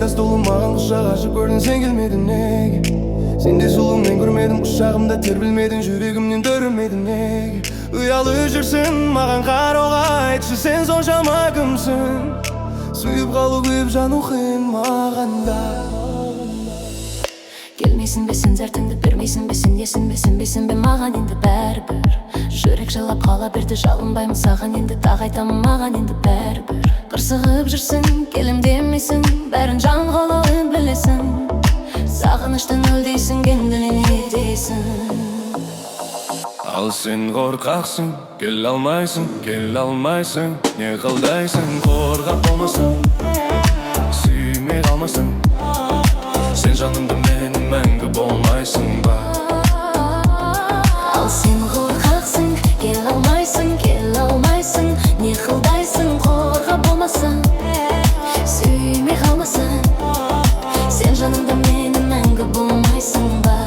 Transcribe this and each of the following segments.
тас толы маған құшақ ашып көрдің сен келмедің неге? Сенде сұлу мен көрмедім, құшағымда тербелмедің, жүрегімнен төрілмедің неге? Ұялы жүрсің маған қарауға, айтшы сен соншама кімсің? Сүйіп қалу күйіп жану қиын мағанда. Келмейсің бе сен зәртіңді, бермейсің бе сен есін бе маған енді бәрібір. Жүрек жылап қала берді, жалынбаймын саған енді, тағы айтамын маған енді бәрібір. Қырсығып жүрсің, келем демейсің, бәрін жан қалауын білесің. Сағыныштан өл дейсің, енді не дейсің? Ал сен қорқақсың, келе алмайсың, не қылдайсың, қорғап болмасың, сүймей қалмасың. Сен жанымда менің мәңгі болмайсың ба? Ал сен қорқақсың, келе алмайсың, не қылдайсың, қорғап болмасың, сүймей қалмасың. Сен жанымда менің мәңгі болмайсың ба?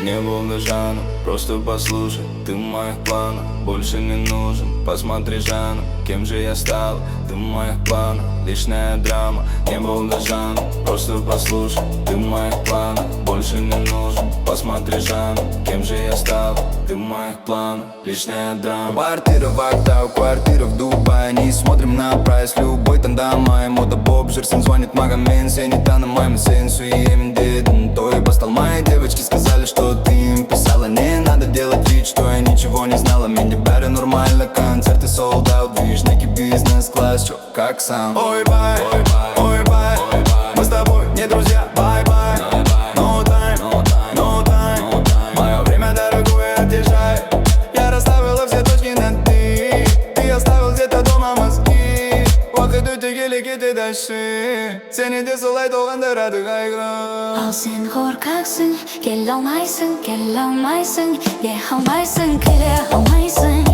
Не было Жанна, просто послушай, ты в моих планах, больше не нужен. Посмотри, Жанна, кем же я стал, ты в моих планах, личная драма. Не было Жанна, просто послушай, ты в моих планах, больше не нужен. Посмотри, Жанна, кем же я стал, ты в моих планах, личная драма. Квартира в Актау, квартира в Дубае, не смотрим на прайс, любой тандам. Мода Боб Жерсен звонит Магомед, сенит моим сенсу и емін дедін. Той бастал, мои девочки сказали, что ты им писала. Не надо делать вид, что я ничего не знала. Менде бәрі нормально, концерты sold out, видишь, некий бизнес-класс, чё, как сам. Ой, бай, мы с тобой не друзья, бай-бай. No time, мое время дорогое, отъезжай. Я расставила все точки над «и», ты оставил где-то дома мозги. Уақыт өте келе кетеді әші, сені де солай толғандырады қайғы. Ал сен қорқақсың, келе алмайсың, не алмайсың, келе алмайсың.